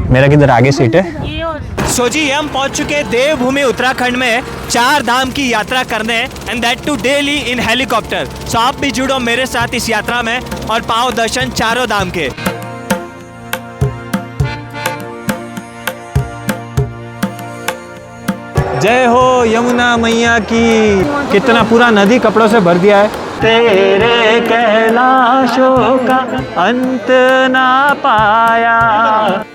मेरा किधर आगे सीट है। सो जी हम पहुंच चुके हैं देवभूमि उत्तराखंड में 4 धाम की यात्रा करने, and that too daily in helicopter. So आप भी जुड़ो मेरे साथ इस यात्रा में और पाओ दर्शन चारों धाम के। जय हो यमुना मैया की। कितना पूरा नदी कपड़ों से भर दिया है। तेरे कैलाशों का अंत ना पाया।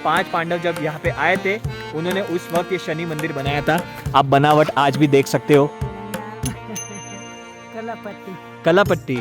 5 पांडव जब यहाँ पे आए थे, उन्होंने उस वक्त ये शनि मंदिर बनाया था। आप बनावट आज भी देख सकते हो। कलापट्टी।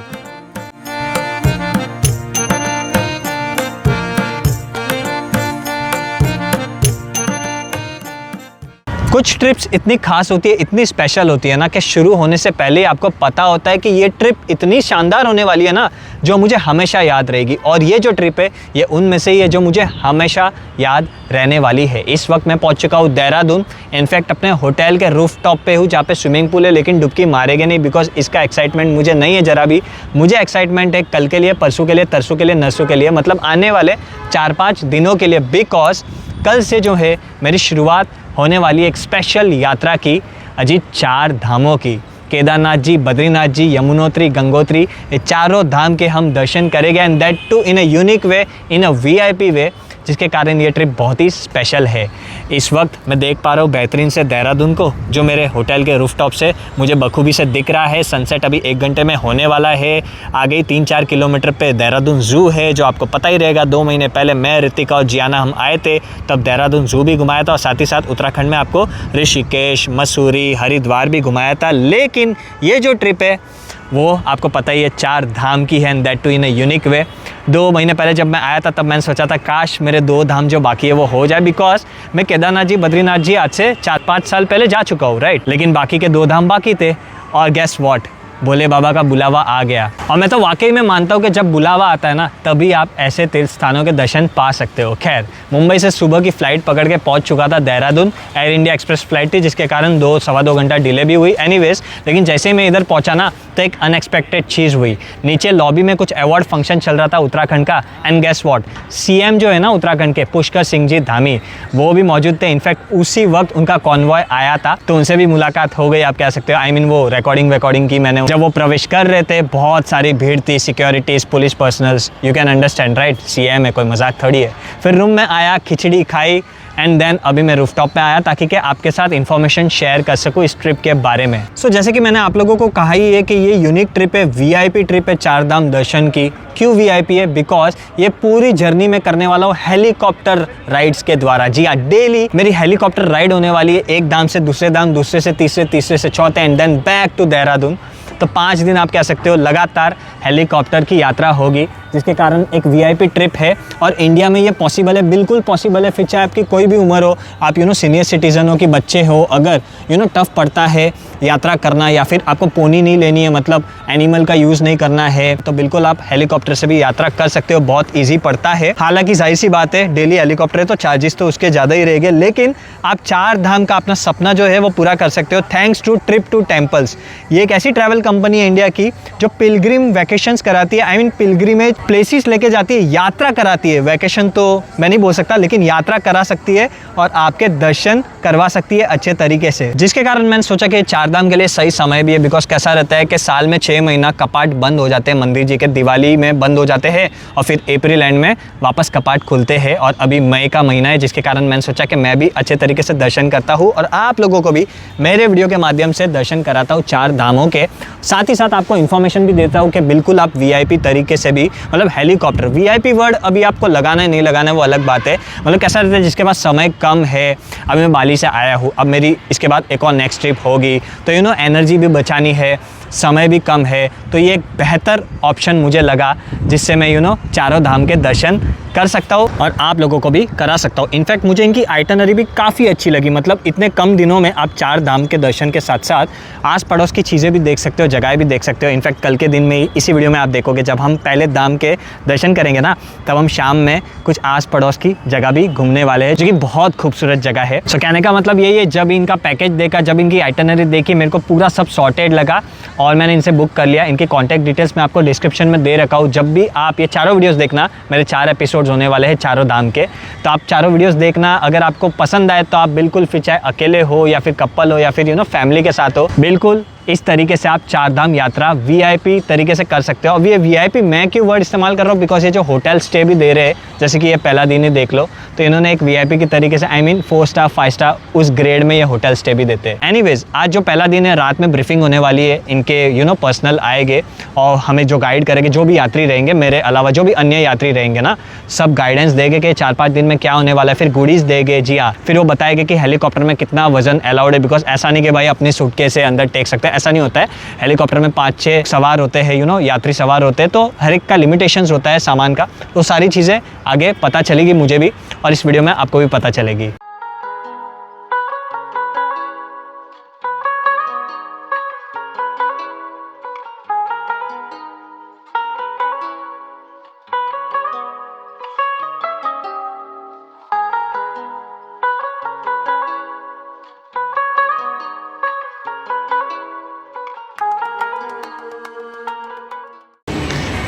कुछ ट्रिप्स इतनी खास होती है, इतनी स्पेशल होती है ना कि शुरू होने से पहले ही आपको पता होता है कि ये ट्रिप इतनी शानदार होने वाली है ना, जो मुझे हमेशा याद रहेगी। और ये जो ट्रिप है ये उनमें से ही है जो मुझे हमेशा याद रहने वाली है। इस वक्त मैं पहुंच चुका हूँ देहरादून। इनफैक्ट अपने होटल के रूफ टॉप पे हूँ जहाँ पे स्विमिंग पूल है, लेकिन डुबकी मारेंगे नहीं बिकॉज इसका एक्साइटमेंट मुझे नहीं है ज़रा भी। मुझे एक्साइटमेंट है कल के लिए, परसों के लिए, तरसों के लिए, नरसों के लिए, मतलब आने वाले 4-5 दिनों के लिए। बिकॉज कल से जो है मेरी शुरुआत होने वाली एक स्पेशल यात्रा की, अजी 4 धामों की। केदारनाथ जी, बद्रीनाथ जी, यमुनोत्री, गंगोत्री, ये चारों धाम के हम दर्शन करेंगे, and that too in a unique way, in a VIP way, जिसके कारण ये ट्रिप बहुत ही स्पेशल है। इस वक्त मैं देख पा रहा हूँ बेहतरीन से देहरादून को, जो मेरे होटल के रूफटॉप से मुझे बखूबी से दिख रहा है। सनसेट अभी 1 घंटे में होने वाला है। आगे ही 3-4 किलोमीटर पे देहरादून ज़ू है, जो आपको पता ही रहेगा। 2 महीने पहले मैं, ऋतिका और जियाना हम आए थे, तब देहरादून ज़ू भी घुमाया था, और साथ ही साथ उत्तराखंड में आपको ऋषिकेश, मसूरी, हरिद्वार भी घुमाया था। लेकिन ये जो ट्रिप है वो आपको पता ही है 4 धाम की है, and that too in a unique way. 2 महीने पहले जब मैं आया था तब मैंने सोचा था काश मेरे 2 धाम जो बाकी है वो हो जाए, बिकॉज मैं केदारनाथ जी, बद्रीनाथ जी आज से 4-5 साल पहले जा चुका हूँ, राइट। लेकिन बाकी के 2 धाम बाकी थे, और गेस व्हाट, भोले बाबा का बुलावा आ गया। और मैं तो वाकई में मानता हूँ कि जब बुलावा आता है ना, तभी आप ऐसे तीर्थ स्थानों के दर्शन पा सकते हो। खैर, मुंबई से सुबह की फ़्लाइट पकड़ के पहुँच चुका था Dehradun. Air India express flight थी, जिसके कारण 2-2.25 घंटा डिले भी हुई। एनीवेज, लेकिन जैसे ही मैं इधर पहुँचा ना, तो एक अनएक्सपेक्टेड चीज़ हुई। नीचे लॉबी में कुछ अवार्ड फंक्शन चल रहा था उत्तराखंड का, एंड गेस व्हाट, सीएम जो है ना उत्तराखंड के, पुष्कर सिंह जी धामी, वो भी मौजूद थे। इनफैक्ट उसी वक्त उनका कॉन्वॉय आया था, तो उनसे भी मुलाकात हो गई, आप कह सकते हो। आई मीन वो रिकॉर्डिंग की मैंने। जब वो प्रवेश कर रहे थे, बहुत सारी भीड़ थी, securities, police personnels, you can understand, right. CM है, कोई मजाक थोड़ी है। फिर रूम में आया, खिचड़ी खाई, एंड देन अभी मैं रूफटॉप पे आया ताकि कि आपके साथ इन्फॉर्मेशन शेयर कर सकूँ इस ट्रिप के बारे में। सो जैसे कि मैंने आप लोगों को कहा ही है कि ये यूनिक ट्रिप है, वीआईपी ट्रिप है 4 धाम दर्शन की। क्यों वीआईपी है? बिकॉज ये पूरी जर्नी में करने वाला हूँ हेलीकॉप्टर राइड्स के द्वारा। जी हाँ, डेली मेरी हेलीकॉप्टर राइड होने वाली है, एक धाम से दूसरे धाम, दूसरे से तीसरे, तीसरे से चौथे, and then back to Dehradun. तो 5 दिन आप कह सकते हो लगातार हेलीकॉप्टर की यात्रा होगी, जिसके कारण एक वीआईपी ट्रिप है। और इंडिया में ये पॉसिबल है, बिल्कुल पॉसिबल है। फिर चाहे आपकी कोई भी उम्र हो, आप सीनियर सिटीज़न हो कि बच्चे हो, अगर टफ पड़ता है यात्रा करना, या फिर आपको पोनी नहीं लेनी है, मतलब एनिमल का यूज़ नहीं करना है, तो बिल्कुल आप हेलीकॉप्टर से भी यात्रा कर सकते हो। बहुत ईजी पड़ता है। हालांकि जाहिर सी बात है, डेली हेलीकॉप्टर है तो चार्जेस तो उसके ज़्यादा ही रहेंगे, लेकिन आप 4 धाम का अपना सपना जो है वो पूरा कर सकते हो, thanks to Trip To Temples. ये एक ऐसी ट्रैवल कंपनी है इंडिया की जो पिलग्रिम वैकेशंस कराती है। आई मीन पिलग्रिमेज प्लेसेस लेके जाती है, यात्रा कराती है। वैकेशन तो मैं नहीं बोल सकता, लेकिन यात्रा करा सकती है और आपके दर्शन करवा सकती है अच्छे तरीके से। जिसके कारण मैंने सोचा कि 4 धाम के लिए सही समय भी है। बिकॉज कैसा रहता है कि साल में 6 महीना कपाट बंद हो जाते हैं मंदिर जी के, दिवाली में बंद हो जाते हैं, और फिर अप्रैल एंड में वापस कपाट खुलते हैं। और अभी मई का महीना है, जिसके कारण मैंने सोचा कि मैं भी अच्छे तरीके से दर्शन करता हूँ और आप लोगों को भी मेरे वीडियो के माध्यम से दर्शन कराता हूँ 4 धामों के। साथ ही साथ आपको इन्फॉर्मेशन भी देता हूँ कि बिल्कुल आप वीआईपी तरीके से भी, मतलब हेलीकॉप्टर, वीआईपी वर्ड अभी आपको लगाना है नहीं लगाना है वो अलग बात है। मतलब कैसा रहता है, जिसके पास समय कम है, अभी मैं बाली से आया हूँ, अब मेरी इसके बाद एक और नेक्स्ट ट्रिप होगी, तो एनर्जी भी बचानी है, समय भी कम है, तो ये एक बेहतर ऑप्शन मुझे लगा, जिससे मैं चारों धाम के दर्शन कर सकता हूँ और आप लोगों को भी करा सकता हूँ। इनफैक्ट मुझे इनकी आइटनरी भी काफ़ी अच्छी लगी। मतलब इतने कम दिनों में आप 4 धाम के दर्शन के साथ साथ आस पड़ोस की चीज़ें भी देख सकते हो, जगह भी देख सकते हो। इनफैक्ट कल के दिन में इसी वीडियो में आप देखोगे, जब हम पहले धाम के दर्शन करेंगे ना, तब हम शाम में कुछ आस पड़ोस की जगह भी घूमने वाले हैं, जो कि बहुत खूबसूरत जगह है। सो कहने का मतलब यही है, जब इनका पैकेज देखा, जब इनकी आइटनरी देखी, मेरे को पूरा सब सॉर्टेड लगा और मैंने इनसे बुक कर लिया। इनकी कॉन्टैक्ट डिटेल्स मैं आपको डिस्क्रिप्शन में दे रखा हूँ। जब भी आप ये चारों वीडियोस देखना, मेरे 4 एपिसोड्स होने वाले हैं चारों धाम के, तो आप चारों वीडियोस देखना। अगर आपको पसंद आए तो आप बिल्कुल, फिर चाहे अकेले हो या फिर कपल हो या फिर फैमिली के साथ हो, बिल्कुल इस तरीके से आप 4 धाम यात्रा VIP तरीके से कर सकते हो। अब ये VIP मैं क्यों वर्ड इस्तेमाल कर रहा हूँ, बिकॉज ये जो होटल स्टे भी दे रहे हैं, जैसे कि ये पहला दिन ही देख लो, तो इन्होंने एक VIP की तरीके से 4 स्टार 5 स्टार उस ग्रेड में ये होटल स्टे भी देते हैं। एनीवेज, आज जो पहला दिन है, रात में ब्रीफिंग होने वाली है। इनके पर्सनल आएंगे और हमें जो गाइड करेंगे, जो भी यात्री रहेंगे मेरे अलावा, जो भी अन्य यात्री रहेंगे ना, सब गाइडेंस देंगे कि 4-5 दिन में क्या होने वाला है। फिर गुडीज़ देंगे, जी हाँ। फिर वो बताएंगे कि हेलीकॉप्टर में कितना वजन अलाउड है, बिकॉज ऐसा नहीं कि भाई अपनी सूटकेस से अंदर टेक सकते हैं, ऐसा नहीं होता है। हेलीकॉप्टर में 5-6 सवार होते हैं, यात्री सवार होते हैं, तो हर एक का लिमिटेशंस होता है सामान का। तो सारी चीज़ें आगे पता चलेगी मुझे भी, और इस वीडियो में आपको भी पता चलेगी।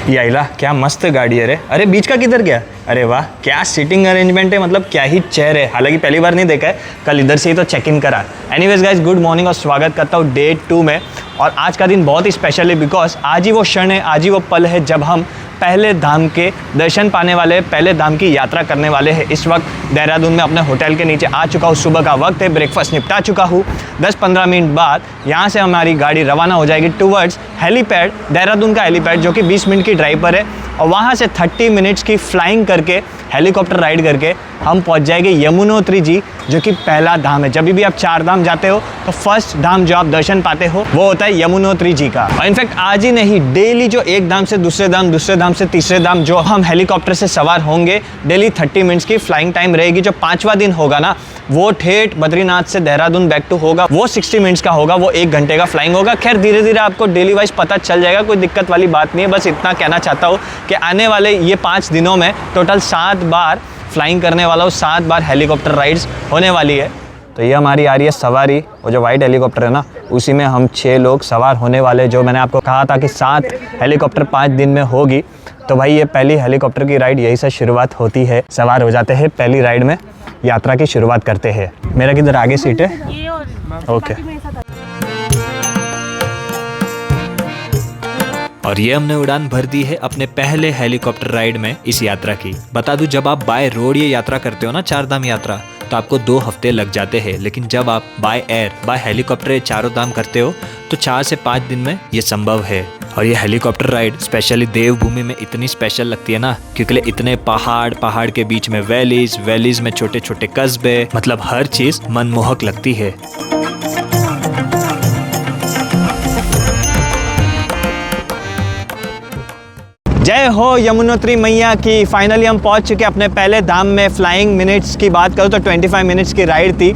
याइला, क्या मस्त गाड़ी है रे। अरे बीच का किधर गया? अरे वाह, क्या सीटिंग अरेंजमेंट है, मतलब क्या ही चेयर है। हालांकि पहली बार नहीं देखा है, कल इधर से ही तो चेक इन करा। एनीवेज गाइस, गुड मॉर्निंग और स्वागत करता हूँ डे 2 में। और आज का दिन बहुत ही स्पेशल है, बिकॉज आज ही वो क्षण है, आज ही वो पल है जब हम पहले धाम के दर्शन पाने वाले, पहले धाम की यात्रा करने वाले हैं। इस वक्त देहरादून में अपने होटल के नीचे आ चुका हूँ। सुबह का वक्त है, ब्रेकफास्ट निपटा चुका हूँ। 10-15 मिनट बाद यहाँ से हमारी गाड़ी रवाना हो जाएगी टूवर्ड्स हेलीपैड, देहरादून का हेलीपैड, जो कि 20 मिनट की ड्राइव पर है। और वहाँ से 30 मिनट्स की फ्लाइंग करके, हेलीकॉप्टर राइड करके हम पहुँच जाएंगे यमुनोत्री जी, जो कि पहला धाम है। जब भी आप 4 धाम जाते हो तो फर्स्ट धाम जो आप दर्शन पाते हो वो होता है यमुनोत्री जी का। और इनफैक्ट आज ही नहीं, डेली जो एक धाम से दूसरे धाम, दूसरे धाम से तीसरे धाम जो हम हेलीकॉप्टर से सवार होंगे, डेली 30 मिनट्स की फ्लाइंग टाइम रहेगी। जो 5वां दिन होगा ना, वो ठेठ बद्रीनाथ से देहरादून बैक टू होगा, वो 60 मिनट्स का होगा, वो 1 घंटे का फ्लाइंग होगा। खैर धीरे धीरे आपको डेली वाइज पता चल जाएगा, कोई दिक्कत वाली बात नहीं है। बस इतना कहना चाहता हूँ कि आने वाले ये 5 दिनों में टोटल 7 बार फ्लाइंग करने वाला हूँ, 7 बार हेलीकॉप्टर राइड्स होने वाली है। तो ये हमारी आ रही है सवारी, वो जो वाइट हेलीकॉप्टर है ना, उसी में हम 6 लोग सवार होने वाले। जो मैंने आपको कहा था कि 7 हेलीकॉप्टर 5 दिन में होगी, तो भाई ये पहली हेलीकॉप्टर की राइड यही से शुरुआत होती है। सवार हो जाते हैं, पहली राइड में यात्रा की शुरुआत करते हैं। मेरा किधर आगे सीट है? ओके। और ये हमने उड़ान भर दी है अपने पहले हेलीकॉप्टर राइड में इस यात्रा की। बता दूं, जब आप बाय रोड ये यात्रा करते हो ना, 4 धाम यात्रा, तो आपको 2 हफ्ते लग जाते हैं। लेकिन जब आप बाय एयर, बाय हेलीकॉप्टर ये 4 धाम करते हो तो 4 से 5 दिन में ये संभव है। और ये हेलीकॉप्टर राइड स्पेशली देवभूमि में इतनी स्पेशल लगती है ना, क्योंकि इतने पहाड़ के बीच में वैलीज में छोटे छोटे कस्बे, मतलब हर चीज मनमोहक लगती है। जय हो यमुनोत्री मैया की। फाइनली हम पहुंच चुके अपने पहले धाम में। फ्लाइंग मिनट्स की बात करूँ तो 25 मिनट्स की राइड थी,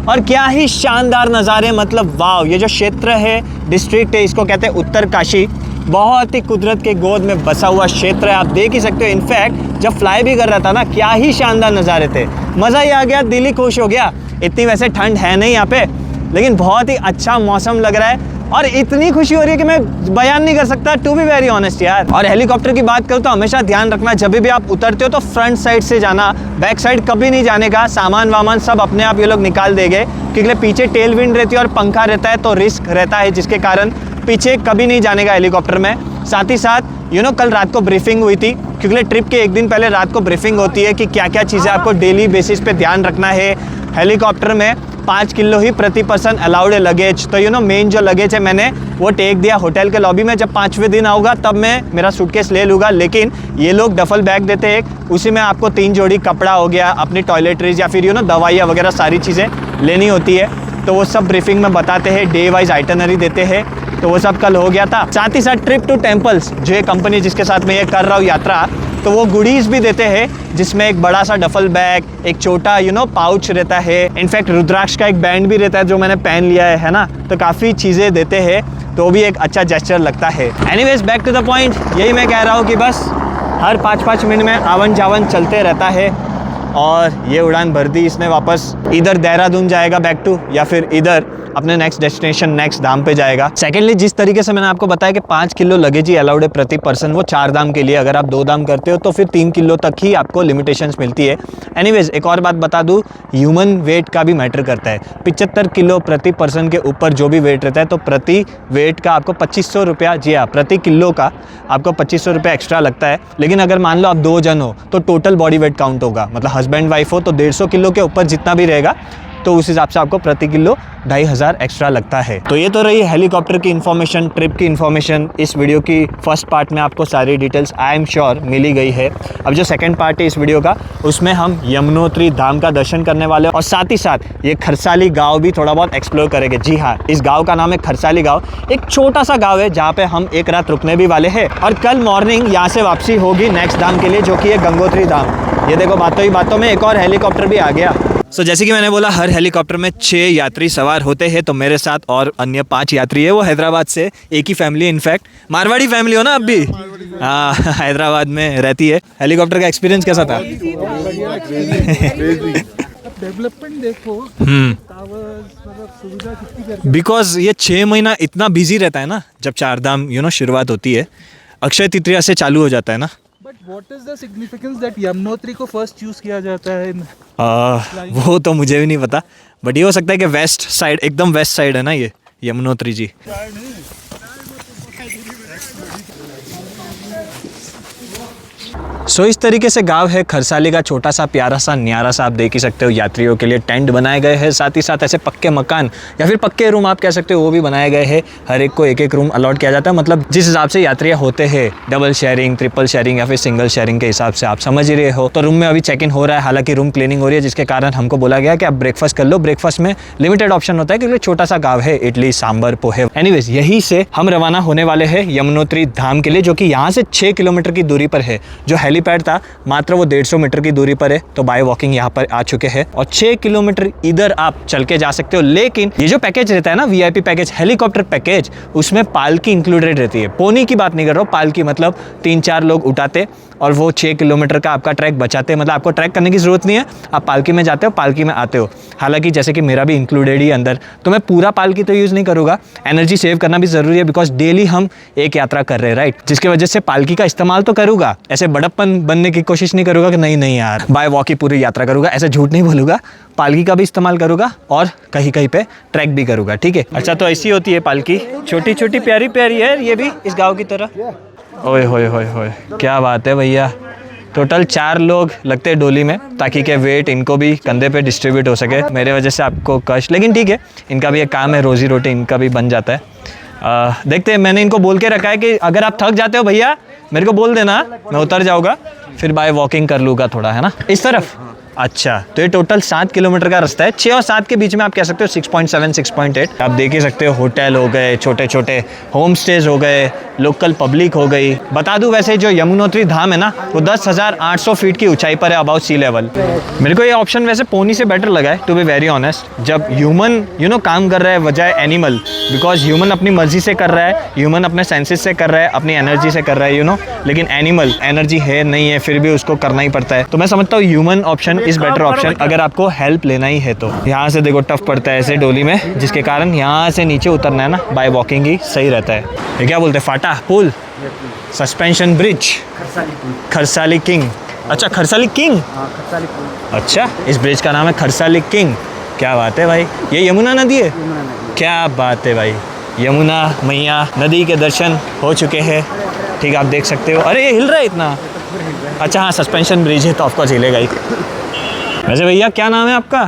और क्या ही शानदार नज़ारे, मतलब वाव। ये जो क्षेत्र है, डिस्ट्रिक्ट है, इसको कहते हैं उत्तर काशी। बहुत ही कुदरत के गोद में बसा हुआ क्षेत्र है, आप देख ही सकते हो। इनफैक्ट जब फ्लाई भी कर रहा था ना, क्या ही शानदार नज़ारे थे, मज़ा ही आ गया, दिल ही खुश हो गया। इतनी वैसे ठंड है नहीं यहाँ पे, लेकिन बहुत ही अच्छा मौसम लग रहा है, और इतनी खुशी हो रही है कि मैं बयान नहीं कर सकता, टू बी वेरी ऑनेस्ट यार। और हेलीकॉप्टर की बात करूँ तो हमेशा ध्यान रखना, जब भी आप उतरते हो तो फ्रंट साइड से जाना, बैक साइड कभी नहीं जाने का। सामान वामान सब अपने आप ये लोग निकाल देंगे, क्योंकि पीछे टेल विंड रहती है और पंखा रहता है, तो रिस्क रहता है, जिसके कारण पीछे कभी नहीं जाने का हेलीकॉप्टर में। साथ ही साथ कल रात को ब्रीफिंग हुई थी, क्योंकि ट्रिप के 1 दिन पहले रात को ब्रीफिंग होती है कि क्या क्या चीज़ें आपको डेली बेसिस पे ध्यान रखना है। हेलीकॉप्टर में 5 किलो ही प्रति पर्सन अलाउड है लगेज। तो मेन जो लगेज है मैंने वो टेक दिया होटल के लॉबी में। जब 5वें दिन आऊँगा तब मैं मेरा सूटकेस ले लूँगा, लेकिन ये लोग डफल बैग देते हैं एक, उसी में आपको 3 जोड़ी कपड़ा हो गया, अपनी टॉयलेटरीज या फिर दवाइयाँ वगैरह सारी चीज़ें लेनी होती है। तो वो सब ब्रीफिंग में बताते हैं, डे वाइज आइटनरी देते हैं, तो वो सब कल हो गया था। साथ ही साथ ट्रिप टू टेम्पल्स, जो ये कंपनी जिसके साथ मैं ये कर रहा हूँ यात्रा, तो वो गुडीज़ भी देते हैं, जिसमें एक बड़ा सा डफल बैग, एक छोटा पाउच रहता है। इनफैक्ट रुद्राक्ष का एक बैंड भी रहता है जो मैंने पहन लिया है ना, तो काफ़ी चीज़ें देते हैं, तो भी एक अच्छा जेस्चर लगता है। Anyways back to the point, यही मैं कह रहा हूँ कि बस हर 5-5 मिनट में आवन जावन चलते रहता है। और ये उड़ान भर दी इसने वापस। इधर देहरादून जाएगा बैक टू, या फिर इधर अपने नेक्स्ट डेस्टिनेशन नेक्स्ट धाम पे जाएगा। सेकेंडली, जिस तरीके से मैंने आपको बताया कि 5 किलो लगेज ही अलाउड है प्रति पर्सन, वो 4 धाम के लिए। अगर आप 2 धाम करते हो तो फिर 3 किलो तक ही आपको लिमिटेशंस मिलती है। एनीवेज, एक और बात बता दूं, ह्यूमन वेट का भी मैटर करता है। 75 किलो प्रति पर्सन के ऊपर जो भी वेट रहता है तो प्रति वेट का आपको 2500 रुपया, जी हाँ, प्रति किलो का आपको 2500 रुपया एक्स्ट्रा लगता है। लेकिन अगर मान लो आप 2 जन हो तो टोटल बॉडी वेट काउंट होगा, मतलब हस्बैंड वाइफ हो तो 150 किलो के ऊपर जितना भी रहेगा तो उस हिसाब से आपको प्रति किलो 2500 एक्स्ट्रा लगता है। तो ये तो रही हेलीकॉप्टर की इन्फॉर्मेशन, ट्रिप की इन्फॉर्मेशन। इस वीडियो की फर्स्ट पार्ट में आपको सारी डिटेल्स आई एम श्योर मिल ही गई है। अब जो सेकंड पार्ट है इस वीडियो का, उसमें हम यमुनोत्री धाम का दर्शन करने वाले हैं और साथ ही साथ ये खरसाली गाँव भी थोड़ा बहुत एक्सप्लोर करेंगे। जी हाँ, इस गाँव का नाम है खरसाली गाँव। एक छोटा सा गाँव है जहाँ पे हम एक रात रुकने भी वाले हैं और कल मॉर्निंग यहाँ से वापसी होगी नेक्स्ट धाम के लिए, जो कि है गंगोत्री धाम। ये देखो, बातों ही बातों में एक और हेलीकॉप्टर भी आ गया। जैसे कि मैंने बोला, हर हेलीकॉप्टर में 6 यात्री सवार होते हैं, तो मेरे साथ और अन्य 5 यात्री है। वो हैदराबाद से, एक ही फैमिली, इनफैक्ट मारवाड़ी फैमिली हो ना अब भी? हाँ, हैदराबाद में रहती है। हेलीकॉप्टर का एक्सपीरियंस कैसा था? डेवलपमेंट देखो, बिकॉज ये 6 महीना इतना बिजी रहता है ना, जब 4 धाम शुरुआत होती है, अक्षय तृतीया से चालू हो जाता है ना। But what is the significance that Yamunotri को फर्स्ट चूज किया जाता है? वो तो मुझे भी नहीं पता, बट ये हो सकता है कि वेस्ट साइड, एकदम वेस्ट साइड है ना ये यमुनोत्री जी। इस तरीके से गांव है खरसाली का, छोटा सा प्यारा सा न्यारा सा, आप देख ही सकते हो। यात्रियों के लिए टेंट बनाए गए हैं, साथ ही साथ ऐसे पक्के मकान या फिर पक्के रूम आप कह सकते हो, वो भी बनाए गए हैं। हर एक को एक एक रूम अलॉट किया जाता है, मतलब जिस हिसाब से यात्री होते हैं, डबल शेयरिंग, ट्रिपल शेयरिंग या फिर सिंगल शेयरिंग के हिसाब से, आप समझ ही रहे हो। तो रूम में अभी चेक इन हो रहा है, हालांकि रूम क्लीनिंग हो रही है, जिसके कारण हमको बोला गया कि आप ब्रेकफास्ट कर लो। ब्रेकफास्ट में लिमिटेड ऑप्शन होता है क्योंकि छोटा सा गाँव है, इडली सांबर पोहे। एनीवेज, यहीं से हम रवाना होने वाले हैं यमुनोत्री धाम के लिए, जो कि यहाँ से 6 किलोमीटर की दूरी पर है। जो हेलीपैड था मात्र वो 150 मीटर की दूरी पर है, तो बाय वॉकिंग यहाँ पर आ चुके हैं और 6 किलोमीटर इधर आप चल के जा सकते हो। लेकिन ये जो पैकेज रहता है ना, वीआईपी पैकेज, हेलीकॉप्टर पैकेज, उसमें पालकी इंक्लूडेड रहती है। पोनी की बात नहीं कर रहा हूँ, पालकी मतलब 3-4 लोग उठाते और वो 6 किलोमीटर का आपका ट्रैक बचाते हैं। मतलब आपको ट्रैक करने की जरूरत नहीं है, आप पालकी में जाते हो, पालकी में आते हो। हालांकि जैसे कि मेरा भी इंक्लूडेड ही अंदर, तो मैं पूरा पालकी तो यूज़ नहीं करूँगा। एनर्जी सेव करना भी ज़रूरी है, बिकॉज डेली हम एक यात्रा कर रहे हैं, राइट, जिसकी वजह से पालकी का इस्तेमाल तो करूँगा। ऐसे बड़प्पन बनने की कोशिश नहीं करूँगा कि नहीं यार बाय वॉक ही पूरी यात्रा करूँगा, ऐसे झूठ नहीं बोलूँगा। पालकी का भी इस्तेमाल करूँगा और कहीं कहीं पे ट्रैक भी करूँगा, ठीक है। अच्छा, तो ऐसी होती है पालकी, छोटी छोटी प्यारी प्यारी है ये भी इस गाँव की तरह। ओए होए होए होए, क्या बात है भैया। टोटल 4 लोग लगते हैं डोली में, ताकि के वेट इनको भी कंधे पे डिस्ट्रीब्यूट हो सके। मेरे वजह से आपको कष्ट, लेकिन ठीक है, इनका भी एक काम है, रोजी रोटी इनका भी बन जाता है। देखते हैं, मैंने इनको बोल के रखा है कि अगर आप थक जाते हो भैया मेरे को बोल देना, मैं उतर जाऊँगा, फिर बाय वॉकिंग कर लूँगा थोड़ा, है ना, इस तरफ। अच्छा, तो ये टोटल 7 किलोमीटर का रास्ता है। 6 और 7 के बीच में आप कह सकते हो 6.7, 6.8। आप देख ही सकते हो, होटल हो गए, छोटे छोटे होम स्टेज हो गए, लोकल पब्लिक हो गई। बता दूं, वैसे जो यमुनोत्री धाम है ना, वो 10,800 फीट की ऊंचाई पर है, अबाउट सी लेवल। मेरे को ये ऑप्शन वैसे पोनी से बेटर लगा है, टू बी वेरी ऑनेस्ट। जब ह्यूमन काम कर रहा है बजाय एनिमल, बिकॉज ह्यूमन अपनी मर्जी से कर रहा है, ह्यूमन अपने सेंसेस से कर रहा है, अपनी एनर्जी से कर रहा है, लेकिन एनिमल एनर्जी है नहीं है, फिर भी उसको करना ही पड़ता है। तो मैं समझता हूँ human option is better option, अगर आपको हेल्प लेना ही है तो। यहाँ से देखो टफ पड़ता है ऐसे डोली में, जिसके कारण यहाँ से नीचे उतरना है ना, बाय वॉकिंग ही सही रहता है। ये क्या बोलते हैं, फाटा पुल, सस्पेंशन ब्रिज, खरसाली किंग। अच्छा, खरसाली किंग, अच्छा, इस ब्रिज का नाम है खरसाली किंग। क्या बात है भाई, ये यमुना नदी है, क्या बात है भाई। यमुना मैया नदी के दर्शन हो चुके हैं, ठीक, आप देख सकते हो। अरे ये हिल रहा है इतना, अच्छा हाँ, सस्पेंशन ब्रिज है तो ऑफकोर्स हिलेगा ही। वैसे भैया क्या नाम है आपका?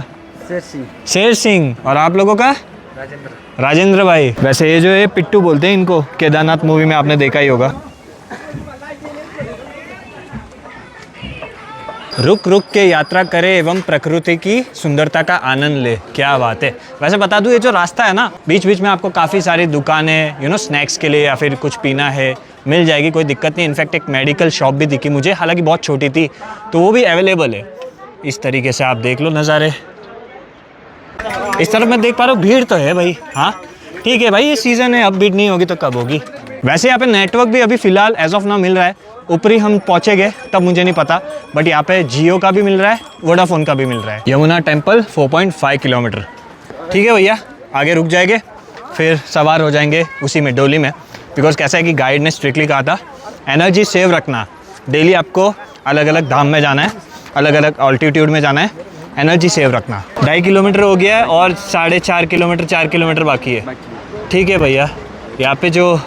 शेर सिंह। शेर सिंह। और आप लोगों का? राजेंद्र। राजेंद्र भाई। वैसे ये जो है पिट्टू बोलते हैं इनको, केदारनाथ मूवी में आपने देखा ही होगा। रुक रुक के यात्रा करे एवं प्रकृति की सुंदरता का आनंद ले, क्या बात है। वैसे बता दूं, ये जो रास्ता है ना, बीच बीच में आपको काफ़ी सारी दुकानें स्नैक्स के लिए या फिर कुछ पीना है मिल जाएगी, कोई दिक्कत नहीं। इनफैक्ट एक मेडिकल शॉप भी दिखी मुझे, हालांकि बहुत छोटी थी, तो वो भी अवेलेबल है। इस तरीके से आप देख लो नज़ारे। इस तरफ मैं देख पा रहा हूँ, भीड़ तो है भाई। हाँ ठीक है भाई, ये सीज़न है, अब भीड़ नहीं होगी तो कब होगी। वैसे यहाँ पे नेटवर्क भी अभी फ़िलहाल एज ऑफ नाउ मिल रहा है, ऊपरी हम पहुँचेंगे तब मुझे नहीं पता, बट यहाँ पे जियो का भी मिल रहा है, वोडाफोन का भी मिल रहा है। Yamuna temple 4.5 kilometre. ठीक है भैया, आगे रुक जाएंगे, फिर सवार हो जाएंगे उसी में, डोली में। बिकॉज कैसा है कि गाइड ने स्ट्रिक्टली कहा था एनर्जी सेव रखना, डेली आपको अलग अलग धाम में जाना है, अलग अलग ऑल्टीट्यूड में जाना है, एनर्जी सेव रखना। 2.5 किलोमीटर हो गया है और 4.5 किलोमीटर 4 किलोमीटर बाकी है। ठीक है भैया, यहाँ पे जो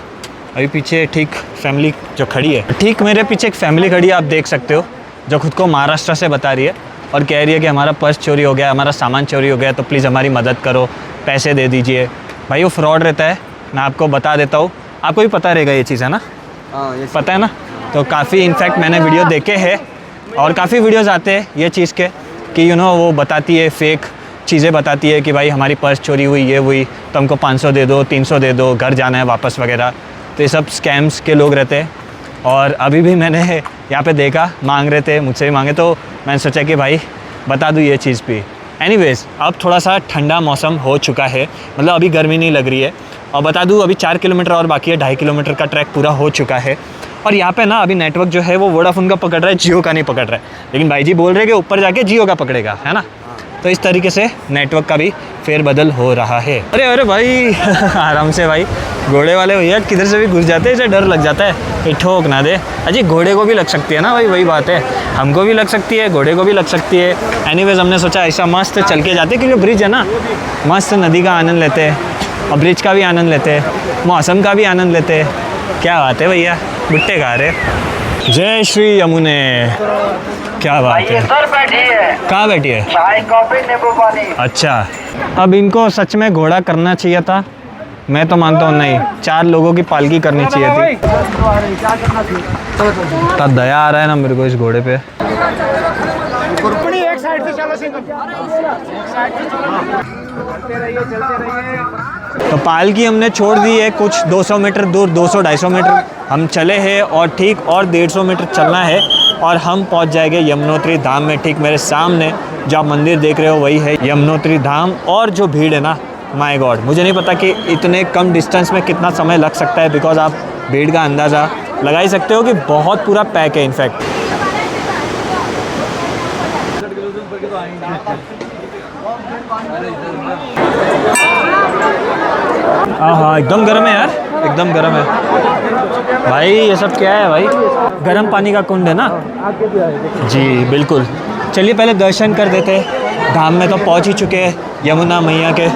अभी पीछे ठीक फैमिली जो खड़ी है, ठीक मेरे पीछे एक फैमिली खड़ी है, आप देख सकते हो, जो खुद को महाराष्ट्र से बता रही है और कह रही है कि हमारा पर्स चोरी हो गया, हमारा सामान चोरी हो गया, तो प्लीज़ हमारी मदद करो, पैसे दे दीजिए। भाई वो फ्रॉड रहता है, मैं आपको बता देता हूँ, आपको भी पता रहेगा ये चीज़, है ना? पता है ना? तो काफ़ी इनफैक्ट मैंने वीडियो देखे हैं और काफ़ी वीडियोज़ आते हैं ये चीज़ के कि वो बताती है, फेक चीज़ें बताती है कि भाई हमारी पर्स चोरी हुई, ये हुई, तो हमको 500 दे दो, 300 दे दो, घर जाना है वापस वगैरह। तो ये सब स्कैम्स के लोग रहते हैं। और अभी भी मैंने यहाँ पे देखा, मांग रहे थे, मुझसे भी मांगे, तो मैंने सोचा कि भाई बता दूँ ये चीज़ भी। एनीवेज़, अब थोड़ा सा ठंडा मौसम हो चुका है, मतलब अभी गर्मी नहीं लग रही है। और बता दूँ अभी 4 किलोमीटर और बाकी है, 2.5 किलोमीटर का ट्रैक पूरा हो चुका है। और यहाँ पे ना अभी नेटवर्क जो है वो वोडाफोन का पकड़ रहा है, जियो का नहीं पकड़ रहा है। लेकिन भाई जी बोल रहे हैं कि ऊपर जाके जियो का पकड़ेगा, है ना? तो इस तरीके से नेटवर्क का भी फेरबदल हो रहा है। अरे अरे भाई आराम से भाई, घोड़े वाले भैया किधर से भी घुस जाते हैं, इसे डर लग जाता है कि ठोक ना दे। अजी घोड़े को भी लग सकती है ना भाई, वही बात है, हमको भी लग सकती है, घोड़े को भी लग सकती है। एनीवेज हमने सोचा ऐसा मस्त चल के जाते, क्योंकि ब्रिज है ना, मस्त नदी का आनंद लेते हैं और ब्रिज का भी आनंद लेते हैं, मौसम का भी आनंद लेते हैं। क्या बात है भैया, भुट्टे खा रहे। जय श्री यमुने, क्या बात है। सर बैठी है, कहाँ बैठी है? चाय कॉफी नींबू पानी। अच्छा, अब इनको सच में घोड़ा करना चाहिए था, मैं तो मानता हूँ नहीं, 4 लोगों की पालकी करनी चाहिए थी। इतना दया आ रहा है ना मेरे को इस घोड़े पे। एक साइड से चलो, तो पालकी हमने छोड़ दी है कुछ 200 मीटर दूर, 200-250 मीटर हम चले हैं और ठीक और 150 मीटर चलना है और हम पहुंच जाएंगे यमुनोत्री धाम में। ठीक मेरे सामने जो आप मंदिर देख रहे हो वही है यमुनोत्री धाम। और जो भीड़ है ना, माय गॉड, मुझे नहीं पता कि इतने कम डिस्टेंस में कितना समय लग सकता है, बिकॉज आप भीड़ का अंदाज़ा लगा ही सकते हो कि बहुत पूरा पैक है इनफैक्ट। हाँ, एकदम गर्म है यार, एकदम गर्म है भाई। ये सब क्या है भाई? गर्म पानी का कुंड है ना जी, बिल्कुल। चलिए पहले दर्शन कर देते, धाम में तो पहुंच ही चुके हैं यमुना मैया के।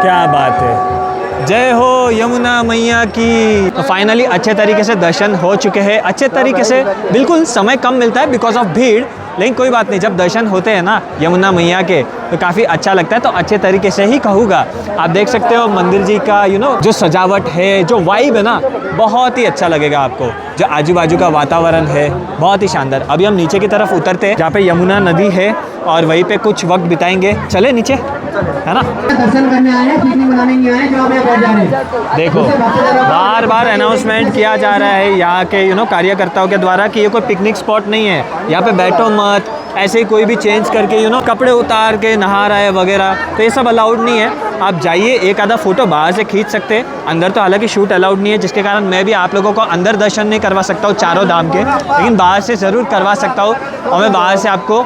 क्या बात है, जय हो यमुना मैया की। तो फाइनली अच्छे तरीके से दर्शन हो चुके हैं, अच्छे तरीके से। बिल्कुल समय कम मिलता है बिकॉज ऑफ भीड़, लेकिन कोई बात नहीं, जब दर्शन होते हैं ना यमुना मैया के तो काफ़ी अच्छा लगता है। तो अच्छे तरीके से ही कहूँगा। आप देख सकते हो मंदिर जी का जो सजावट है, जो वाइब है ना, बहुत ही अच्छा लगेगा आपको। जो आजू बाजू का वातावरण है बहुत ही शानदार। अभी हम नीचे की तरफ उतरते हैं जहाँ पे यमुना नदी है और वहीं पे कुछ वक्त बिताएंगे। चले नीचे, है ना? दर्शन करने आए हैं, पिकनिक मनाने नहीं आए जो हमें पहुंच जा रहे हैं। देखो बार बार अनाउंसमेंट किया जा रहा है यहाँ के कार्यकर्ताओं के द्वारा कि ये कोई पिकनिक स्पॉट नहीं है, यहाँ पे बैठो मत, ऐसे ही कोई भी चेंज करके कपड़े उतार के नहा रहा है वगैरह, तो ये सब अलाउड नहीं है। आप जाइए, एक आधा फोटो बाहर से खींच सकते हैं, अंदर तो हालांकि शूट अलाउड नहीं है, जिसके कारण मैं भी आप लोगों को अंदर दर्शन नहीं करवा सकता हूँ चारों धाम के, लेकिन बाहर से ज़रूर करवा सकता हूँ और मैं बाहर से आपको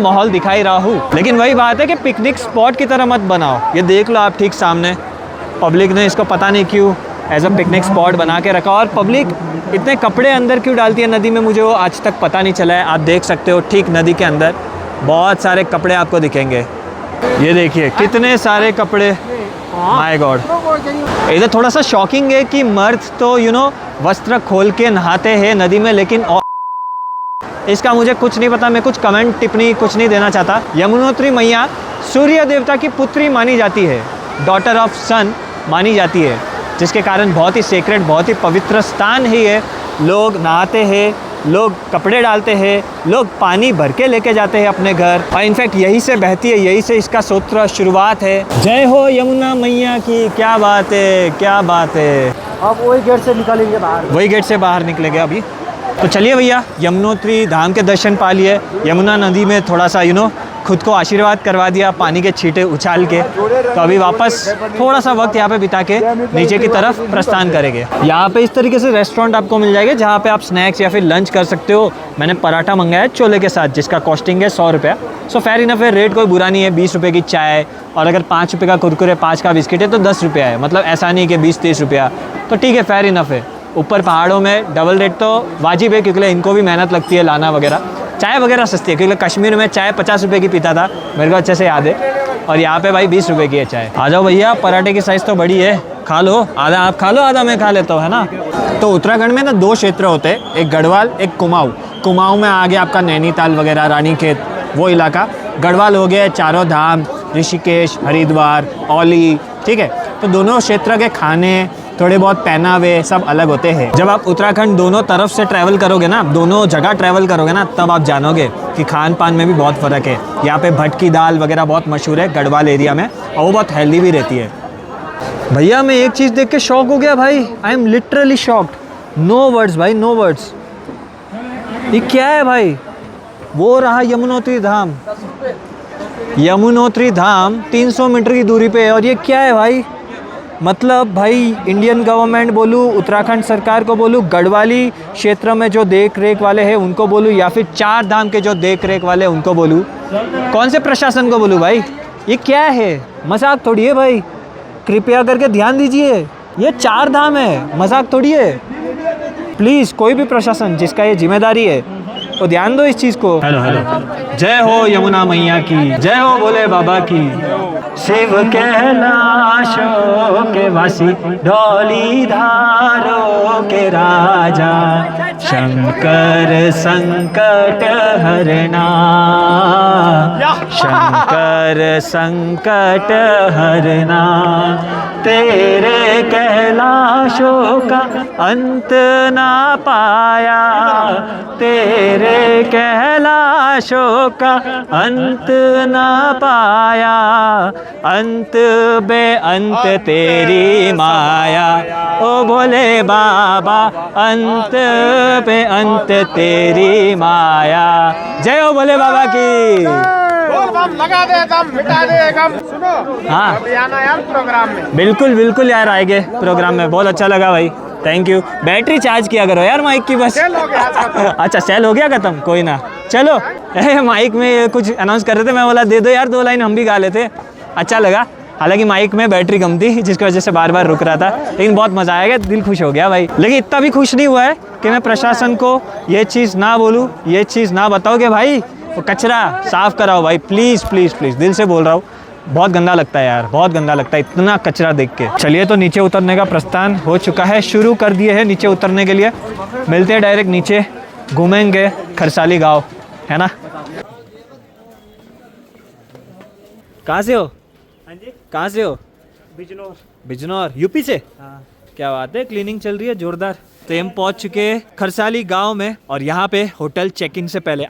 माहौल दिखाई रहा हूँ। लेकिन वही बात है कि पिकनिक स्पॉट की तरह मत बनाओ। ये देख लो आप ठीक सामने, पब्लिक ने इसको पता नहीं क्यों एज अ पिकनिक स्पॉट बना के रखा। और पब्लिक इतने कपड़े अंदर क्यों डालती है नदी में, मुझे वो आज तक पता नहीं चला है। आप देख सकते हो ठीक नदी के अंदर बहुत सारे कपड़े आपको दिखेंगे। ये देखिए कितने सारे कपड़े, माय गॉड। इधर थोड़ा सा शॉकिंग है कि मर्द तो वस्त्र खोल के नहाते हैं नदी में, लेकिन इसका मुझे कुछ नहीं पता, मैं कुछ कमेंट टिप्पणी कुछ नहीं देना चाहता। यमुनोत्री मैया सूर्य देवता की पुत्री मानी जाती है, डॉटर ऑफ सन मानी जाती है, जिसके कारण बहुत ही सेक्रेट, बहुत ही पवित्र स्थान है ये। लोग नहाते हैं, लोग कपड़े डालते हैं, लोग पानी भर के लेके जाते हैं अपने घर, और इनफैक्ट यहीं से बहती है, यहीं से इसका सूत्र शुरुआत है। जय हो यमुना मैया की। क्या बात है, क्या बात है। अब वही गेट से निकलेंगे बाहर, वही गेट से बाहर निकलेंगे अभी। तो चलिए भैया, यमुनोत्री धाम के दर्शन पा लिए, यमुना नदी में थोड़ा सा खुद को आशीर्वाद करवा दिया पानी के छींटे उछाल के। तो अभी वापस थोड़ा सा वक्त यहाँ पे बिता के नीचे की तरफ प्रस्थान करेंगे। यहाँ पे इस तरीके से रेस्टोरेंट आपको मिल जाएगा जहाँ पे आप स्नैक्स या फिर लंच कर सकते हो। मैंने पराठा मंगाया छोले के साथ जिसका कॉस्टिंग है 100 रुपया। सो फेयर इनफ है, रेट कोई बुरा नहीं है। 20 रुपये की चाय और अगर 5 रुपये का कुरकुरे 5 का बिस्किट है तो 10 रुपया है। मतलब ऐसा नहीं कि 20-30 रुपया, तो ठीक है, फेयर इनफ है। ऊपर पहाड़ों में डबल रेट तो वाजिब है क्योंकि इनको भी मेहनत लगती है लाना वगैरह। चाय वगैरह सस्ती है क्योंकि कश्मीर में चाय 50 रुपये की पीता था, मेरे को अच्छे से याद है। और यहाँ पे भाई 20 रुपये की है चाय। आ जाओ भैया, पराठे की साइज़ तो बड़ी है, खा लो। आधा आप खा लो, आधा मैं खा लेता हूँ, है ना। तो उत्तराखंड में ना 2 क्षेत्र होते हैं, एक गढ़वाल एक कुमाऊँ। कुमाऊँ में आ गया आपका नैनीताल वगैरह, रानीखेत वो इलाका। गढ़वाल हो गया चारों धाम, ऋषिकेश, हरिद्वार, औली, ठीक है। तो दोनों क्षेत्र के खाने, थोड़े बहुत पहनावे सब अलग होते हैं। जब आप उत्तराखंड दोनों तरफ से ट्रैवल करोगे ना, दोनों जगह ट्रैवल करोगे ना, तब आप जानोगे कि खान पान में भी बहुत फ़र्क है। यहाँ पे भट की दाल वगैरह बहुत मशहूर है गढ़वाल एरिया में, और वो बहुत हेल्दी भी रहती है। भैया मैं एक चीज़ देख के शॉक हो गया भाई, I am literally shocked. No words भाई, नो वर्ड्स। ये क्या है भाई? वो रहा यमुनोत्री धाम। यमुनोत्री धाम 300 मीटर की दूरी पे है। और ये क्या है भाई? मतलब भाई इंडियन गवर्नमेंट बोलूँ, उत्तराखंड सरकार को बोलूँ, गढ़वाली क्षेत्र में जो देख रेख वाले हैं उनको बोलूँ, या फिर 4 धाम के जो देख रेख वाले हैं उनको बोलूँ, कौन से प्रशासन को बोलूँ भाई? ये क्या है? मजाक थोड़ी है भाई, कृपया करके ध्यान दीजिए। ये 4 धाम है, मजाक थोड़ी है। प्लीज़ कोई भी प्रशासन जिसका ये जिम्मेदारी है तो ध्यान दो इस चीज़ को। हेलो हेलो, जय हो यमुना मैया की, जय हो भोले बाबा की। शिव कैलाशों के वासी, धौली धारों के राजा, शंकर संकट हरना, शंकर संकट हरना। तेरे कैलाशों का अंत ना पाया, तेरे कैलाशों का अंत ना पाया, अंत बे अंत तेरी माया। ओ भोले बाबा, अंत पे अंत तेरी माया। जय हो भोले बाबा की। लगा दे दम, मिटा दे गम। सुनो, हाँ अभी आना यार प्रोग्राम में। बिल्कुल बिल्कुल यार, आएंगे प्रोग्राम में। बहुत अच्छा लगा भाई, थैंक यू। बैटरी चार्ज किया करो यार माइक की बस। सेल हो गया खत्म। अच्छा सेल हो गया खत्म, कोई ना। चलो माइक में कुछ अनाउंस कर रहे थे, मैं बोला दे दो यार 2 लाइन हम भी गा लेते। अच्छा लगा, हालांकि माइक में बैटरी कम थी जिसकी वजह से बार बार रुक रहा था, लेकिन बहुत मज़ा आएगा, दिल खुश हो गया भाई। लेकिन इतना भी खुश नहीं हुआ है कि मैं प्रशासन को ये चीज़ ना बोलूँ, ये चीज़ ना बताओ कि भाई वो कचरा साफ़ कराओ भाई, प्लीज़ प्लीज़ प्लीज़, दिल से बोल रहा हूँ। बहुत गंदा लगता है यार, बहुत गंदा लगता है इतना कचरा देख के। चलिए तो नीचे उतरने का प्रस्थान हो चुका है, शुरू कर दिए हैं नीचे उतरने के लिए। मिलते हैं डायरेक्ट नीचे, घूमेंगे खरसाली गाँव, है ना। कहाँ से हो? हाँ जी, कहाँ से हो? बिजनौर। बिजनौर, यूपी से? हाँ। क्या बात है, क्लीनिंग चल रही है जोरदार। तो हम पहुंच चुके हैं खरसाली गांव में, और यहाँ पे होटल चेक इन से पहले,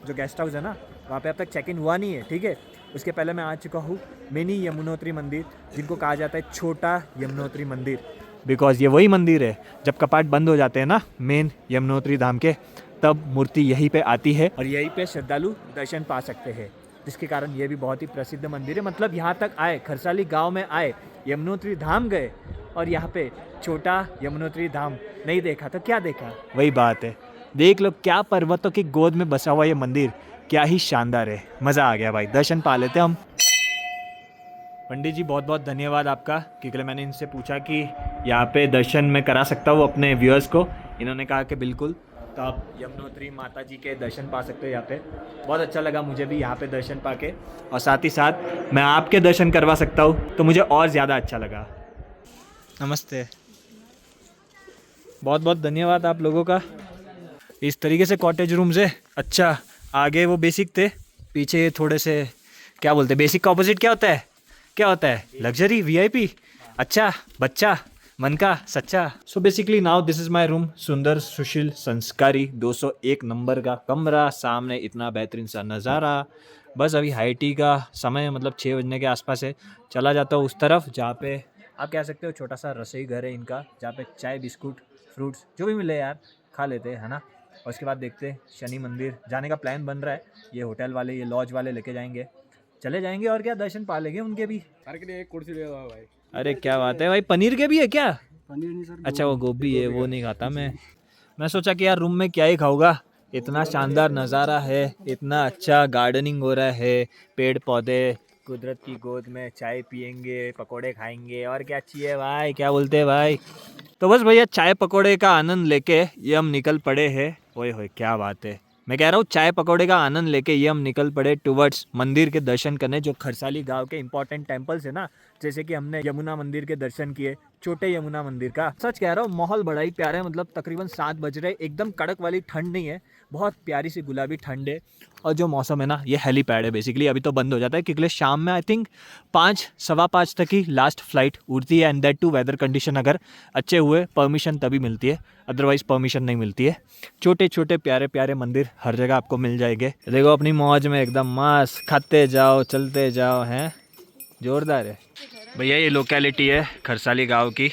जो गेस्ट हाउस है ना, वहाँ पे अब तक चेक इन हुआ नहीं है, ठीक है। उसके पहले मैं आ चुका हूँ मिनी यमुनोत्री मंदिर, जिनको कहा जाता है छोटा यमुनोत्री मंदिर, बिकॉज ये वही मंदिर है जब कपाट बंद हो जाते हैं ना मेन यमुनोत्री धाम के, तब मूर्ति यहीं पे आती है और यहीं पे श्रद्धालु दर्शन पा सकते हैं, जिसके कारण ये भी बहुत ही प्रसिद्ध मंदिर है। मतलब यहाँ तक आए, खरसाली गांव में आए, यमुनोत्री धाम गए, और यहाँ पे छोटा यमुनोत्री धाम नहीं देखा तो क्या देखा? वही बात है, देख लो क्या पर्वतों की गोद में बसा हुआ ये मंदिर, क्या ही शानदार है। मज़ा आ गया भाई, दर्शन पा लेते हम। पंडित जी बहुत बहुत धन्यवाद आपका, क्योंकि मैंने इनसे पूछा कि यहाँ पे दर्शन मैं करा सकता हूँ अपने व्यूअर्स को, इन्होंने कहा कि बिल्कुल, तो आप यमुनोत्री माता जी के दर्शन पा सकते हो यहाँ पे। बहुत अच्छा लगा मुझे भी यहाँ पे दर्शन पाके, और साथ ही साथ मैं आपके दर्शन करवा सकता हूँ तो मुझे और ज़्यादा अच्छा लगा। नमस्ते, बहुत बहुत धन्यवाद आप लोगों का। इस तरीके से कॉटेज रूम्स है। अच्छा, आगे वो बेसिक थे, पीछे थोड़े से क्या बोलते हैं, बेसिक का ऑपोजिट क्या होता है? क्या होता है? Luxury, VIP. अच्छा, बच्चा मन का सच्चा। So basically now this is my room, सुंदर सुशील संस्कारी 201 नंबर का कमरा, सामने इतना बेहतरीन सा नज़ारा। बस अभी हाई टी का समय, मतलब 6 बजने के आसपास है। चला जाता हूँ उस तरफ जहाँ पे आप कह सकते हो छोटा सा रसोई घर है इनका, जहाँ पे चाय, बिस्कुट, फ्रूट्स जो भी मिले यार खा लेते हैं, है ना। और उसके बाद देखते हैं शनि मंदिर जाने का प्लान बन रहा है। ये होटल वाले, ये लॉज वाले लेके जाएंगे, चले जाएंगे और क्या दर्शन पा लेंगे उनके भी। सर के लिए एक कुर्सी दे दो भाई। अरे क्या बात है भाई, पनीर के भी है क्या? पनीर नहीं सर, अच्छा वो गोभी है, वो नहीं खाता मैं सोचा कि यार रूम में क्या ही खाऊंगा। इतना शानदार नज़ारा है, इतना अच्छा गार्डनिंग हो रहा है, पेड़ पौधे, कुदरत की गोद में चाय पियेंगे, पकोड़े खाएंगे और क्या चाहिए भाई, क्या बोलते हैं भाई। तो बस भैया चाय पकोड़े का आनंद लेके ये हम निकल पड़े हैं। ओए होए क्या बात है, मैं कह रहा हूँ चाय पकोड़े का आनंद लेके ये हम निकल पड़े टुवर्ड्स मंदिर के दर्शन करने, जो खरसाली गांव के इंपॉर्टेंट टेम्पल्स है ना। जैसे कि हमने यमुना मंदिर के दर्शन किए, छोटे यमुना मंदिर का। सच कह रहा हूँ माहौल बड़ा ही प्यारा है, मतलब तकरीबन 7 बज रहे, एकदम कड़क वाली ठंड नहीं है, बहुत प्यारी सी गुलाबी ठंड है। और जो मौसम है ना, ये हेलीपैड है बेसिकली, अभी तो बंद हो जाता है क्योंकि शाम में आई थिंक 5 सवा 5 तक ही लास्ट फ्लाइट उड़ती है। And that too weather condition अगर अच्छे हुए, परमिशन तभी मिलती है, अदरवाइज परमिशन नहीं मिलती है। छोटे छोटे प्यारे प्यारे मंदिर हर जगह आपको मिल जाएंगे। देखो अपनी मौज में एकदम मस्त खाते जाओ चलते जाओ, हैं जोरदार है भैया। ये लोकेलिटी है खरसाली गांव की,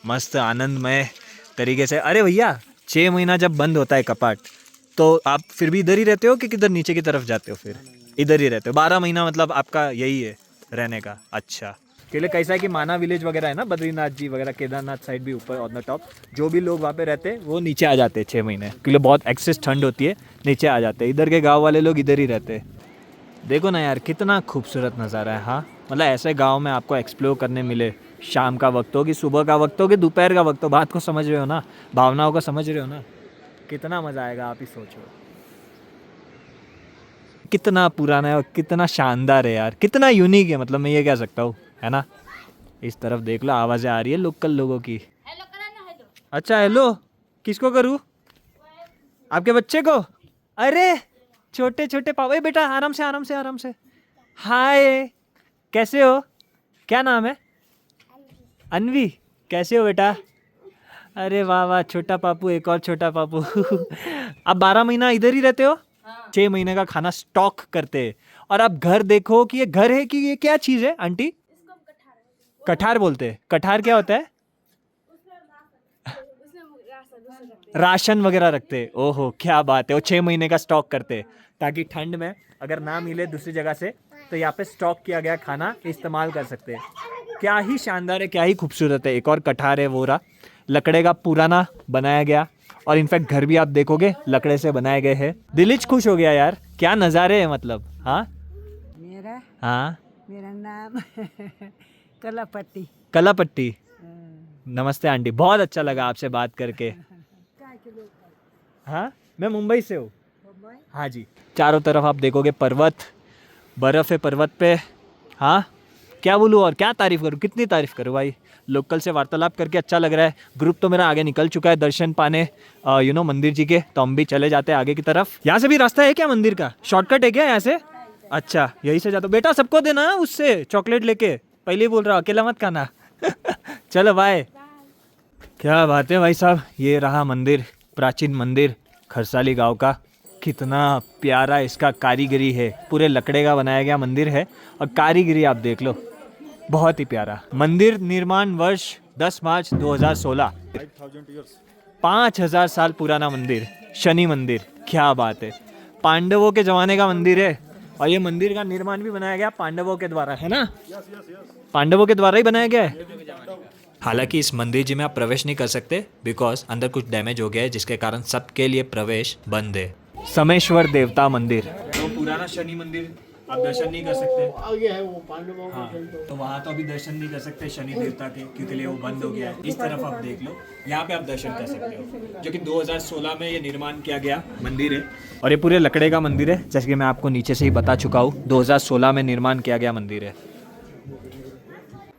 मस्त आनंदमय तरीके से। अरे भैया 6 महीना जब बंद होता है कपाट, तो आप फिर भी इधर ही रहते हो कि किधर नीचे की तरफ जाते हो? फिर इधर ही रहते हो 12 महीना, मतलब आपका यही है रहने का। अच्छा, के लिए कैसा है कि माना विलेज वगैरह है ना, बद्रीनाथ जी वगैरह, केदारनाथ साइड भी ऊपर ऑन द टॉप, जो भी लोग वहाँ पे रहते हैं वो नीचे आ जाते हैं 6 महीने, क्योंकि बहुत एक्सेस ठंड होती है, नीचे आ जाते हैं। इधर के गाँव वाले लोग इधर ही रहते हैं। देखो ना यार कितना खूबसूरत नज़ारा है। हाँ मतलब ऐसे गांव में आपको एक्सप्लोर करने मिले, शाम का वक्त हो कि सुबह का वक्त हो कि दोपहर का वक्त हो, बात को समझ रहे हो ना, भावनाओं को समझ रहे हो ना, कितना मज़ा आएगा आप ही सोचो। कितना पुराना है और कितना शानदार है यार, कितना यूनिक है, मतलब मैं ये कह सकता हूँ, है ना। इस तरफ देख लो, आवाज़ें आ रही है लोकल लोगों की। अच्छा हेलो, किसको करूँ? आपके बच्चे को? अरे छोटे छोटे पापा, बेटा आराम से आराम से आराम से। हाय कैसे हो, क्या नाम है? अन्वी। कैसे हो बेटा? अरे वाह वाह, छोटा पापू, एक और छोटा पापू। आप 12 महीना इधर ही रहते हो? 6 महीने का खाना स्टॉक करते हैं। और आप घर देखो कि ये घर है कि ये क्या चीज़ है आंटी? कठार बोलते हैं। कठार क्या होता है? राशन वगैरह रखते हैं। ओहो क्या बात है, वो 6 महीने का स्टॉक करते हैं ताकि ठंड में अगर ना मिले दूसरी जगह से तो यहाँ पे स्टॉक किया गया खाना इस्तेमाल कर सकते हैं। क्या ही शानदार है, क्या ही खूबसूरत है। एक और कठार है, वो रहा लकड़े का पुराना बनाया गया, और इनफैक्ट घर भी आप देखोगे लकड़े से बनाए गए हैं। दिल ही खुश हो गया यार, क्या नज़ारे हैं मतलब। हाँ मेरा नाम कलापट्टी। कलापट्टी। नमस्ते आंटी, बहुत अच्छा लगा आपसे बात करके। हाँ मैं मुंबई से हूँ। हाँ जी। चारों तरफ आप देखोगे पर्वत, बर्फ़ है पर्वत पे। हाँ क्या बोलूँ और क्या तारीफ़ करूँ, कितनी तारीफ़ करूँ भाई। लोकल से वार्तालाप करके अच्छा लग रहा है। ग्रुप तो मेरा आगे निकल चुका है दर्शन पाने मंदिर जी के, तो हम भी चले जाते हैं आगे की तरफ। यहाँ से भी रास्ता है क्या मंदिर का? शॉर्टकट है क्या यहाँ से? अच्छा यही से जाता हूँ। बेटा सबको देना उससे चॉकलेट लेके, पहले ही बोल रहा हूँ, अकेला मत खाना। चलो बाय। क्या बात है भाई साहब, ये रहा मंदिर, प्राचीन मंदिर खरसाली गांव का। कितना प्यारा इसका कारीगरी है, पूरे लकड़े का बनाया गया मंदिर है, और कारीगरी आप देख लो, बहुत ही प्यारा। मंदिर निर्माण वर्ष 10 मार्च 2016। 5000 साल पुराना मंदिर, शनि मंदिर। क्या बात है, पांडवों के ज़माने का मंदिर है, और ये मंदिर का निर्माण भी बनाया गया पांडवों के द्वारा, है ना? पांडवों के द्वारा ही बनाया गया है। हालांकि इस मंदिर जी में आप प्रवेश नहीं कर सकते बिकॉज अंदर कुछ डैमेज हो गया है, जिसके कारण सबके लिए प्रवेश बंद है। समेश्वर देवता मंदिर, तो पुराना शनि मंदिर आप दर्शन नहीं कर सकते। आगे है वो पांडवों हाँ, तो वहाँ तो अभी दर्शन नहीं कर सकते शनि देवता के, क्योंकि लिए वो बंद हो गया है। इस तरफ आप देख लो, यहाँ पे आप दर्शन कर सकते हो, जो कि 2016 में ये निर्माण किया गया मंदिर है, और ये पूरे लकड़े का मंदिर है, जैसे कि मैं आपको नीचे से ही बता चुका हूँ। 2016 में निर्माण किया गया मंदिर है।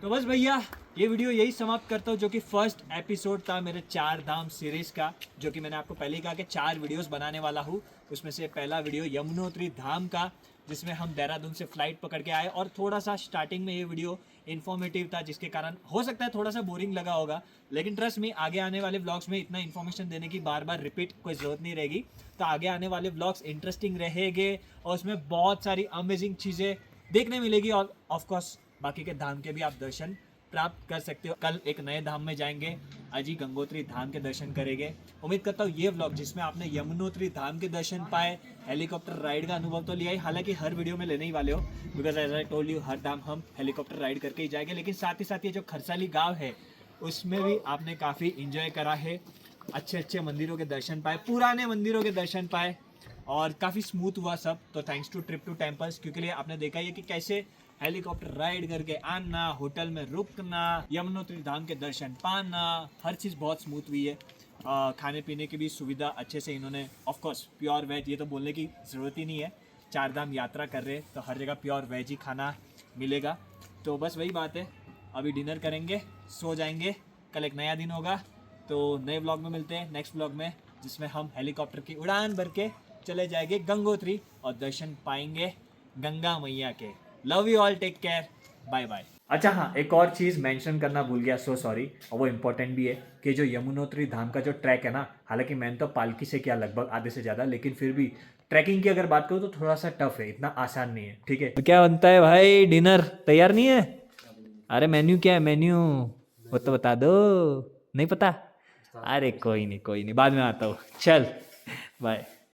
तो बस भैया ये वीडियो यही समाप्त करता हूँ, जो कि फर्स्ट एपिसोड था मेरे 4 धाम सीरीज़ का, जो कि मैंने आपको पहले ही कहा कि 4 वीडियोस बनाने वाला हूँ। उसमें से पहला वीडियो यमुनोत्री धाम का, जिसमें हम देहरादून से फ्लाइट पकड़ के आए, और थोड़ा सा स्टार्टिंग में ये वीडियो इन्फॉर्मेटिव था, जिसके कारण हो सकता है थोड़ा सा बोरिंग लगा होगा, लेकिन ट्रस्ट में आगे आने वाले व्लॉग्स में इतना इन्फॉर्मेशन देने की बार बार रिपीट कोई ज़रूरत नहीं रहेगी। तो आगे आने वाले व्लॉग्स इंटरेस्टिंग रहेंगे, और उसमें बहुत सारी अमेजिंग चीज़ें देखने मिलेगी, और ऑफकोर्स बाकी के धाम के भी आप दर्शन प्राप्त कर सकते हो। कल एक नए धाम में जाएंगे, अजी गंगोत्री धाम के दर्शन करेंगे। उम्मीद करता हूँ ये व्लॉग जिसमें आपने यमुनोत्री धाम के दर्शन पाए, हेलीकॉप्टर राइड का अनुभव तो लिया ही, हालांकि हर वीडियो में लेने ही वाले हो, because as I told you हर धाम हम हेलीकॉप्टर राइड करके ही जाएंगे। लेकिन साथ ही साथ ये जो खरसाली गाँव है उसमें भी आपने काफ़ी इंजॉय करा है, अच्छे अच्छे मंदिरों के दर्शन पाए, पुराने मंदिरों के दर्शन पाए और काफ़ी स्मूथ हुआ सब। तो thanks to Trip To Temples, क्योंकि लिए आपने देखा ही है कि कैसे हेलीकॉप्टर राइड करके आना, होटल में रुकना, यमुनोत्री धाम के दर्शन पाना, हर चीज़ बहुत स्मूथ हुई है। खाने पीने की भी सुविधा अच्छे से इन्होंने, ऑफ कोर्स प्योर वेज, ये तो बोलने की ज़रूरत ही नहीं है, 4 धाम यात्रा कर रहे तो हर जगह प्योर वेज ही खाना मिलेगा। तो बस वही बात है, अभी डिनर करेंगे, सो जाएंगे, कल एक नया दिन होगा। तो नए व्लॉग में मिलते हैं, नेक्स्ट व्लॉग में, जिसमें हम हेलीकॉप्टर की उड़ान भर के चले जाएंगे गंगोत्री और दर्शन पाएंगे गंगा मैया के। Love you all, take care, bye bye. अच्छा हाँ, एक और चीज़ मेंशन करना भूल गया, सो सॉरी, और वो इम्पोर्टेंट भी है कि जो यमुनोत्री धाम का जो ट्रैक है ना, हालांकि मैंने तो पालकी से किया लगभग आधे से ज़्यादा, लेकिन फिर भी ट्रैकिंग की अगर बात करूँ तो थोड़ा सा टफ है, इतना आसान नहीं है, ठीक है। तो क्या बनता है भाई, डिनर तैयार नहीं है? अरे मेन्यू क्या है, मेन्यू वो तो बता दो, नहीं पता? अरे कोई नहीं, बाद में आता हूँ, चल बाय।